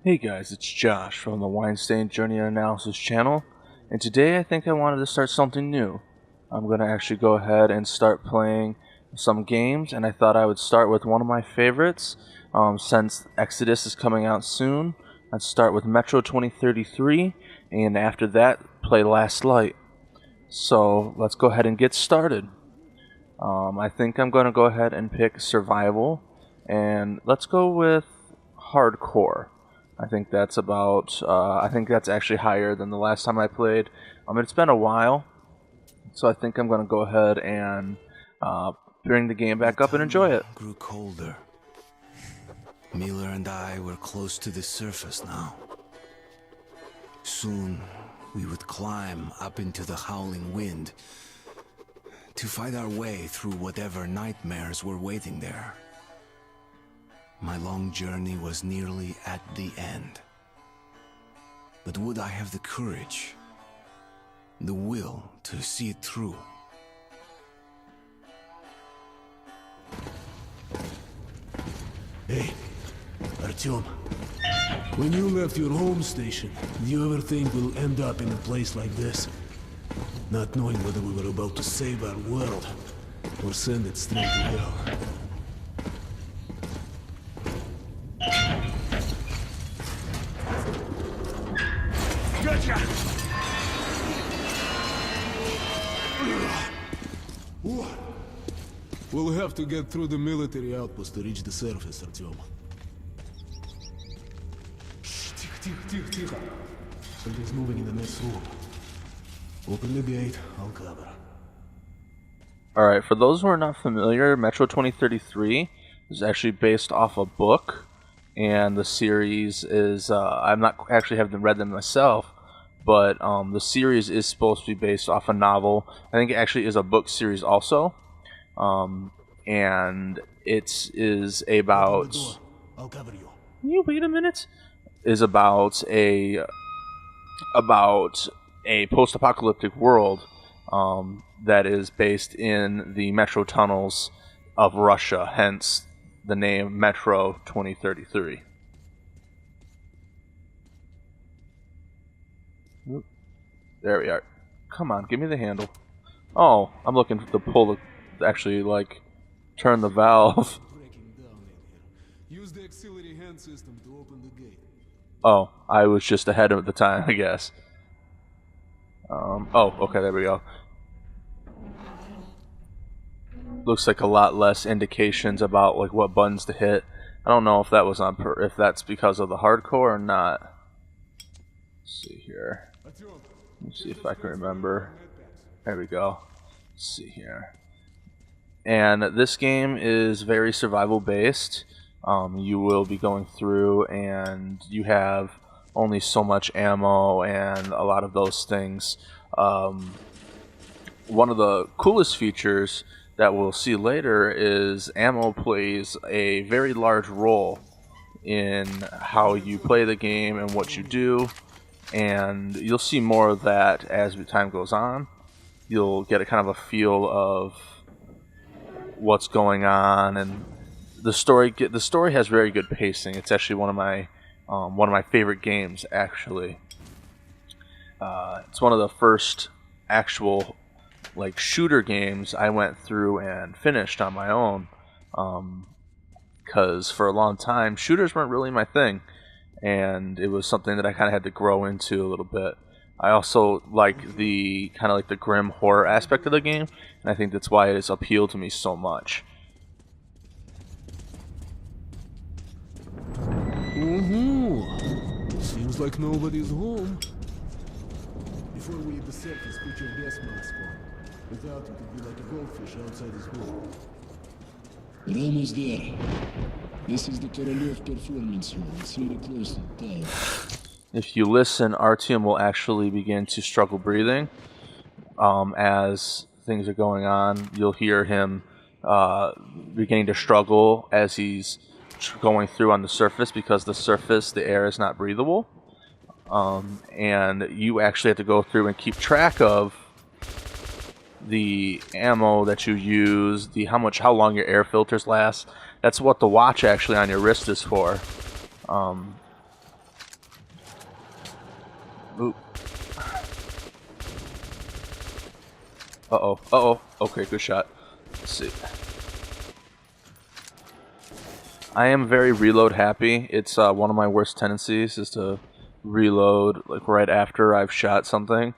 Hey guys, it's Josh from the Winestain Journey Analysis channel, and today I think I wanted to start something new. I'm going to actually go ahead and start playing some games, and I thought I would start with one of my favorites. Since Exodus is coming out soon, I'd start with Metro 2033, and after that, play Last Light. So let's go ahead and get started. I think I'm going to go ahead and pick Survival, and let's go with Hardcore. I think that's actually higher than the last time I played. It's been a while, so I think I'm going to go ahead and bring the game back up and enjoy it. Grew colder. Miller and I were close to the surface now. Soon, we would climb up into the howling wind to fight our way through whatever nightmares were waiting there. My long journey was nearly at the end. But would I have the courage, the will to see it through? Hey, Artyom. When you left your home station, did you ever think we'll end up in a place like this? Not knowing whether we were about to save our world, or send it straight to hell. Gotcha! We'll have to get through the military outpost to reach the surface, Artyom. Shh, tiho. Something's moving in the next room. Open the gate, I'll cover. Alright, for those who are not familiar, Metro 2033 is actually based off a book, and the series is, I'm not actually haven't read them myself, but the series is supposed to be based off a novel. I think it actually is a book series also, and it is about... I'll cover you. Can you wait a minute? Is about a post-apocalyptic world that is based in the metro tunnels of Russia, hence the name Metro 2033. Oop. There we are. Come on, give me the handle. Oh, I'm looking to pull the, actually, like, turn the valve. Use the auxiliary hand system to open the gate. Oh, I was just ahead of the time, I guess. Oh, okay, there we go. Looks like a lot less indications about like what buttons to hit. I don't know if that was if that's because of the hardcore or not. Let's see here. Let's see if I can remember. There we go. Let's see here. And this game is very survival based. You will be going through and you have only so much ammo and a lot of those things. One of the coolest features that we'll see later is ammo plays a very large role in how you play the game and what you do, and you'll see more of that as time goes on. You'll get a kind of a feel of what's going on, and the story has very good pacing. It's actually one of my favorite games, actually. It's one of the first actual like shooter games I went through and finished on my own, because for a long time shooters weren't really my thing, and it was something that I kind of had to grow into a little bit. I also like the kind of like the grim horror aspect of the game, and I think that's why it has appealed to me so much. Seems like nobody's home. Before we hit the surface, put your gas mask on. Without it, it'd be like a goldfish outside his hole. We're almost there. This is the Korolev performance room. It's really close to the top. If you listen, Artyom will actually begin to struggle breathing. As things are going on, you'll hear him beginning to struggle as he's going through on the surface, because the air is not breathable. And you actually have to go through and keep track of the ammo that you use, how long your air filters last. That's what the watch actually on your wrist is for. Ooh. Uh-oh. Uh-oh. Okay, good shot. Let's see. I am very reload happy. It's one of my worst tendencies is to reload like right after I've shot something.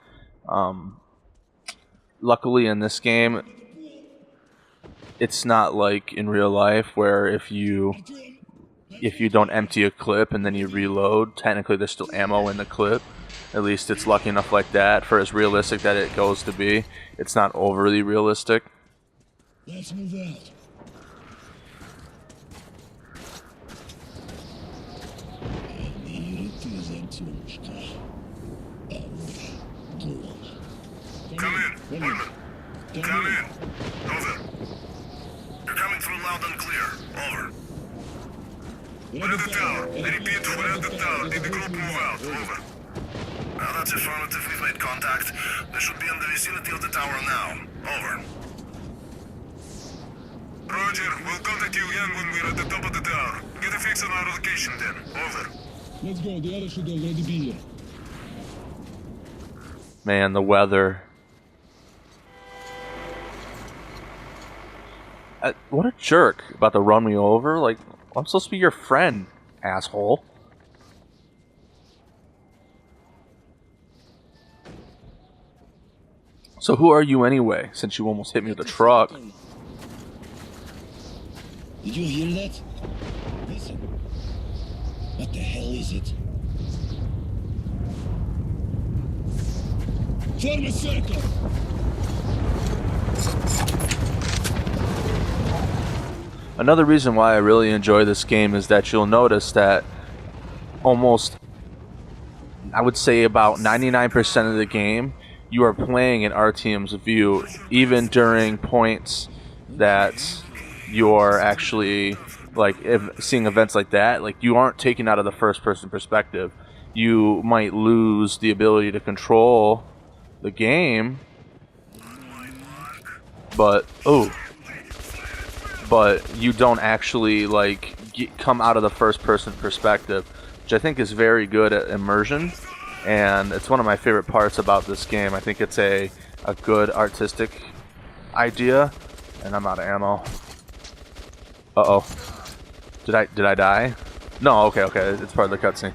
Luckily in this game, it's not like in real life where if you don't empty a clip and then you reload, technically there's still ammo in the clip. At least it's lucky enough like that for as realistic that it goes to be. It's not overly realistic. Let's move out. Come in, women. Come in. Over. You're coming through loud and clear. Over. We're at the tower. I repeat, we're at the tower. Did the group move out? Over. Well, that's affirmative. We've made contact. They should be in the vicinity of the tower now. Over. Roger. We'll contact you again when we're at the top of the tower. Get a fix on our location then. Over. Let's go. The others should already be here. Man, the weather. What a jerk about to run me over. Like, I'm supposed to be your friend, asshole. So who are you anyway, since you almost hit me with a truck? Did you hear that? Listen. What the hell is it? Form a circle! Another reason why I really enjoy this game is that you'll notice that almost, I would say about 99% of the game, you are playing in RTM's view, even during points that you're actually, like, seeing events like that, like, you aren't taken out of the first-person perspective. You might lose the ability to control the game, but, but you don't actually, like, come out of the first-person perspective, which I think is very good at immersion, and it's one of my favorite parts about this game. I think it's a good artistic idea, and I'm out of ammo. Uh-oh. Did I die? No, okay, it's part of the cutscene.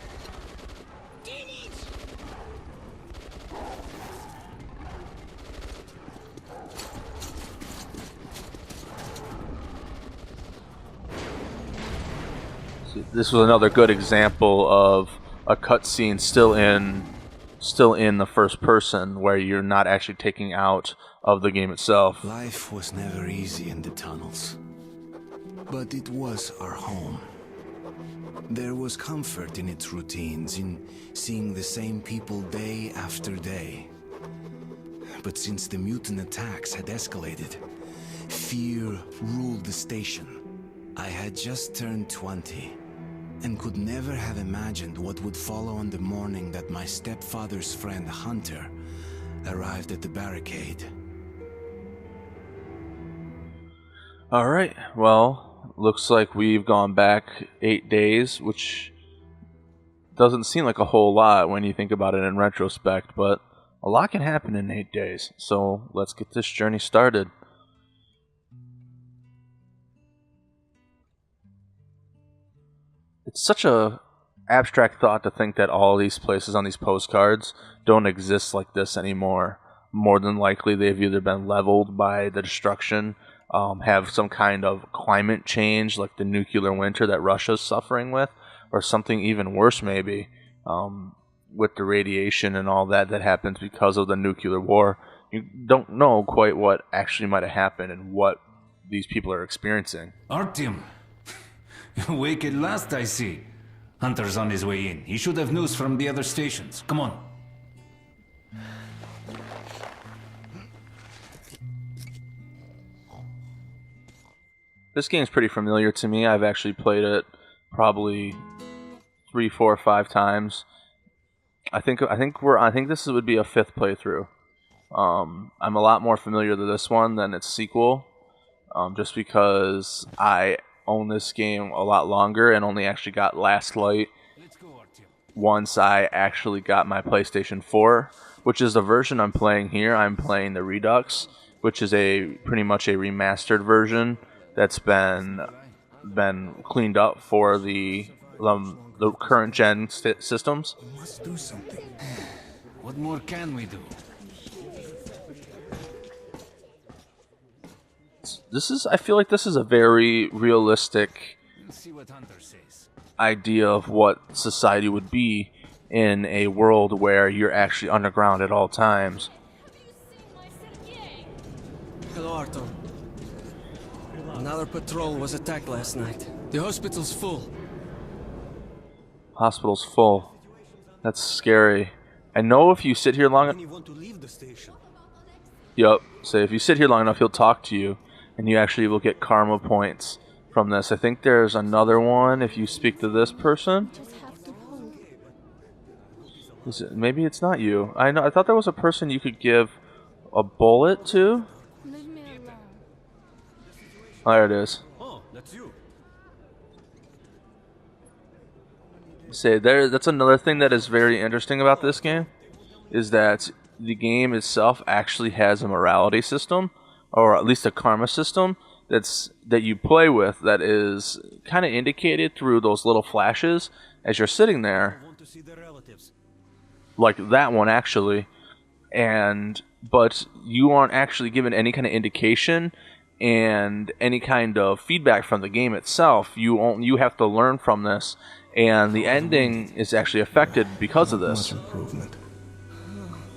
This was another good example of a cutscene still in the first person, where you're not actually taking out of the game itself. Life was never easy in the tunnels, but it was our home. There was comfort in its routines, in seeing the same people day after day. But since the mutant attacks had escalated, fear ruled the station. I had just turned 20. And could never have imagined what would follow on the morning that my stepfather's friend Hunter arrived at the barricade. Alright, well, looks like we've gone back 8 days, which doesn't seem like a whole lot when you think about it in retrospect, but a lot can happen in 8 days, so let's get this journey started. It's such a abstract thought to think that all these places on these postcards don't exist like this anymore. More than likely they've either been leveled by the destruction, have some kind of climate change like the nuclear winter that Russia's suffering with, or something even worse maybe, with the radiation and all that happens because of the nuclear war. You don't know quite what actually might have happened and what these people are experiencing. Artyom! Awake at last, I see. Hunter's on his way in. He should have news from the other stations. Come on. This game's pretty familiar to me. I've actually played it probably 3, 4, 5 times. I think this would be a 5th playthrough. I'm a lot more familiar to this one than its sequel, just because I own this game a lot longer and only actually got Last Light once I actually got my PlayStation 4, which is the version I'm playing here. I'm playing the Redux, which is pretty much a remastered version that's been cleaned up for the current gen systems. Must do something. What more can we do? I feel like this is a very realistic Let's see what Hunter says. idea of what society would be in a world where you're actually underground at all times. Hello, Arthur. Another patrol was attacked last night. The hospital's full. Hospital's full. That's scary. I know if you sit here long enough... Want to leave the station? Yup. So if you sit here long enough, he'll talk to you, and you actually will get karma points from this. I think there's another one if you speak to this person. Maybe it's not you. I thought there was a person you could give a bullet to. Leave me alone. Oh, there it is. Oh, that's you. That's another thing that is very interesting about this game, is that the game itself actually has a morality system, or at least a karma system that you play with, that is kind of indicated through those little flashes as you're sitting there, Want to see their relatives? like that one actually, but you aren't actually given any kind of indication and any kind of feedback from the game itself. You have to learn from this, and the ending is actually affected because of this. Much improvement.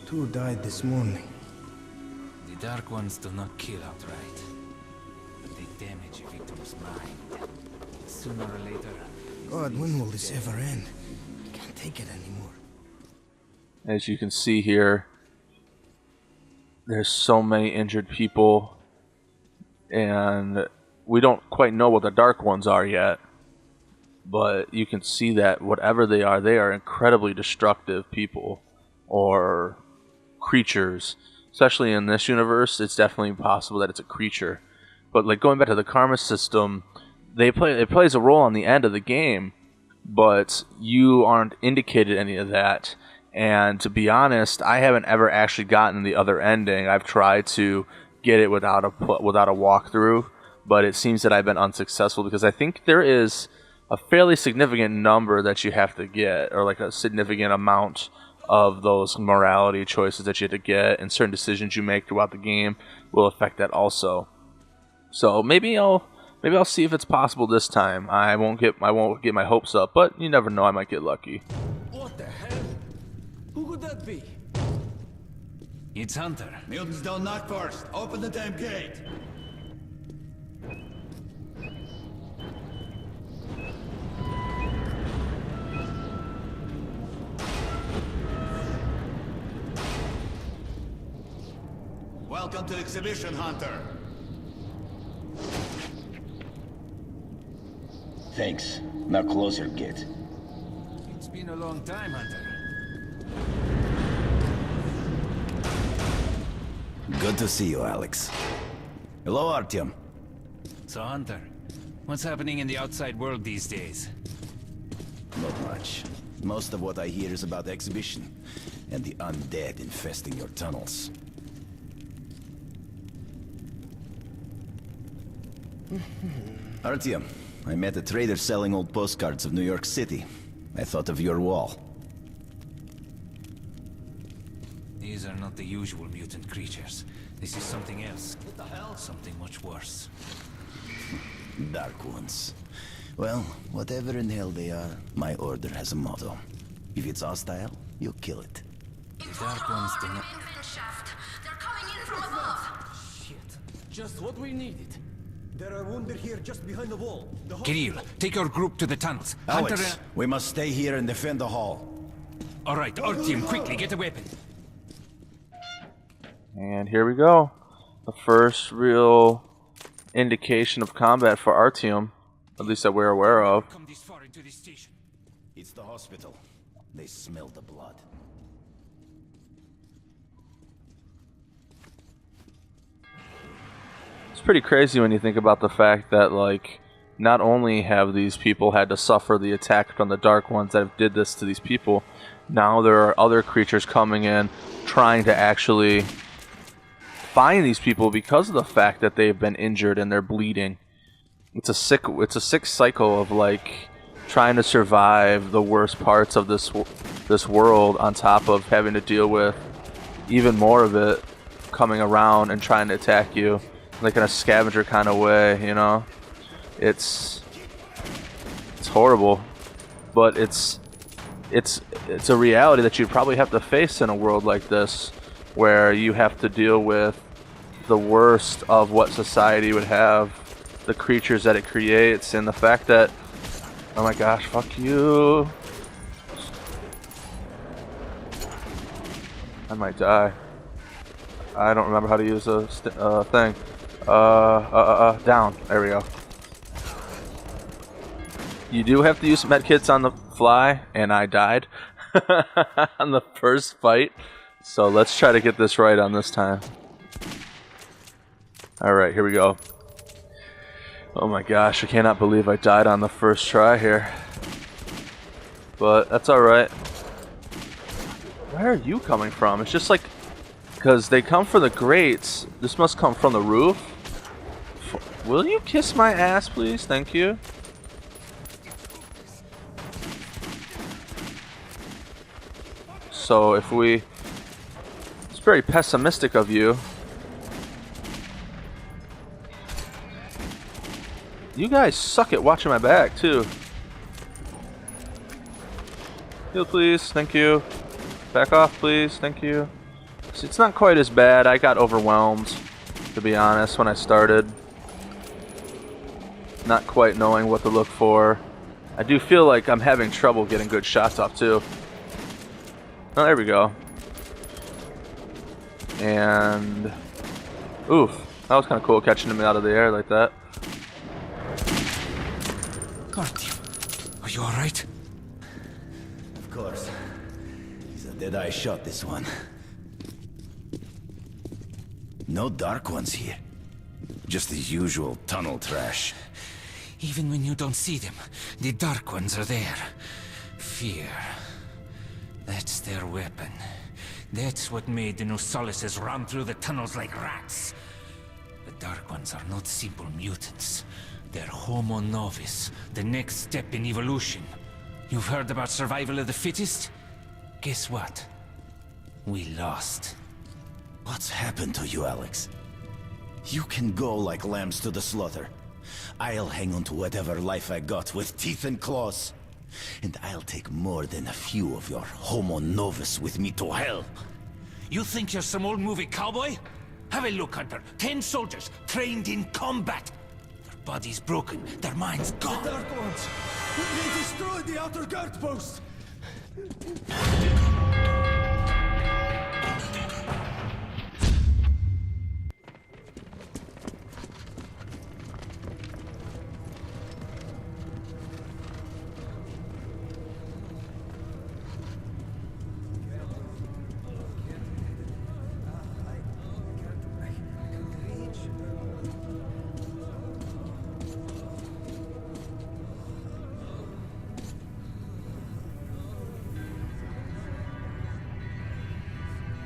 2 died this morning. The Dark Ones do not kill outright, but they damage a victim's mind. Sooner or later. God, when will this ever end? I can't take it anymore. As you can see here, there's so many injured people, and we don't quite know what the Dark Ones are yet, but you can see that whatever they are incredibly destructive people or creatures. Especially in this universe, it's definitely possible that it's a creature. But like going back to the karma system, it plays a role on the end of the game, but you aren't indicated any of that. And to be honest, I haven't ever actually gotten the other ending. I've tried to get it without a walkthrough, but it seems that I've been unsuccessful, because I think there is a fairly significant number that you have to get, or like a significant amount of those morality choices that you have to get, and certain decisions you make throughout the game will affect that also. So maybe I'll see if it's possible this time. I won't get my hopes up, but you never know, I might get lucky. What the hell? Who could that be? It's Hunter. Mutants don't knock first. Open the damn gate. Welcome to Exhibition, Hunter. Thanks. Now closer, Git. It's been a long time, Hunter. Good to see you, Alex. Hello, Artyom. So, Hunter, what's happening in the outside world these days? Not much. Most of what I hear is about Exhibition and the undead infesting your tunnels. Artyom, I met a trader selling old postcards of New York City. I thought of your wall. These are not the usual mutant creatures. This is something else. What the hell? Something much worse. Dark ones. Well, whatever in hell they are, my order has a motto. If it's hostile, you kill it. The Dark Ones do not... They're coming in from above. Shit. Just what we needed. There are wounded here just behind the wall. The Kirill, take your group to the tunnels. Alex, Hunter... we must stay here and defend the hall. All right, our team, quickly, get a weapon. And here we go. The first real indication of combat for Artyom, at least that we're aware of. Come this far into this station. It's the hospital. They smell the blood. It's pretty crazy when you think about the fact that, like, not only have these people had to suffer the attack from the Dark Ones that have did this to these people, now there are other creatures coming in trying to actually find these people because of the fact that they've been injured and they're bleeding. It's a sick cycle of like trying to survive the worst parts of this world on top of having to deal with even more of it coming around and trying to attack you, like in a scavenger kind of way, you know. It's horrible, but it's a reality that you probably have to face in a world like this, where you have to deal with the worst of what society would have, the creatures that it creates, and the fact that, oh my gosh, fuck you. I might die. I don't remember how to use a thing. Down. There we go. You do have to use medkits on the fly, and I died on the first fight. So let's try to get this right on this time. Alright, here we go. Oh my gosh, I cannot believe I died on the first try here. But that's alright. Where are you coming from? It's just like, because they come from the grates. This must come from the roof. Will you kiss my ass, please? Thank you. So if we... It's very pessimistic of you. You guys suck at watching my back, too. Heal, please. Thank you. Back off, please. Thank you. It's not quite as bad. I got overwhelmed, to be honest, when I started. Not quite knowing what to look for. I do feel like I'm having trouble getting good shots off, too. Oh, there we go. And... Oof. That was kind of cool, catching him out of the air like that. Guardian, are you alright? Of course. He's a dead-eye shot, this one. No Dark Ones here. Just the usual tunnel trash. Even when you don't see them, the Dark Ones are there. Fear. That's their weapon. That's what made the Nosalises run through the tunnels like rats. The Dark Ones are not simple mutants. They're Homo Novus, the next step in evolution. You've heard about survival of the fittest? Guess what? We lost. What's happened to you, Alex? You can go like lambs to the slaughter. I'll hang on to whatever life I got with teeth and claws. And I'll take more than a few of your Homo Novus with me to hell. You think you're some old movie cowboy? Have a look, Hunter. 10 soldiers, trained in combat. Their bodies broken, their minds gone. The Dark Ones! They destroyed the outer guard post!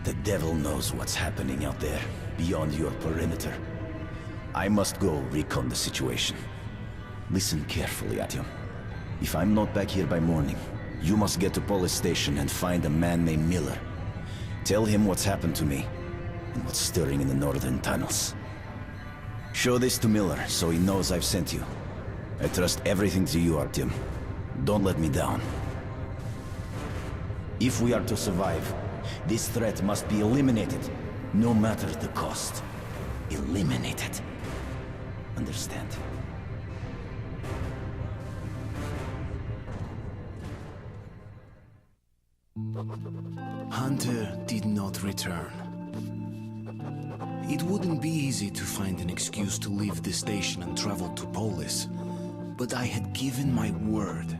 The devil knows what's happening out there, beyond your perimeter. I must go recon the situation. Listen carefully, Artyom. If I'm not back here by morning, you must get to police station and find a man named Miller. Tell him what's happened to me, and what's stirring in the northern tunnels. Show this to Miller, so he knows I've sent you. I trust everything to you, Artyom. Don't let me down. If we are to survive, this threat must be eliminated, no matter the cost. Eliminated. Understand? Hunter did not return. It wouldn't be easy to find an excuse to leave the station and travel to Polis, but I had given my word.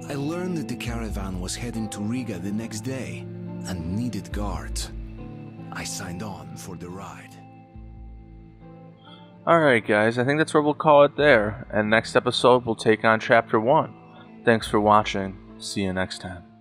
I learned that the caravan was heading to Riga the next day and needed guards. I signed on for the ride. Alright guys, I think that's where we'll call it there, and next episode we'll take on Chapter 1. Thanks for watching, see you next time.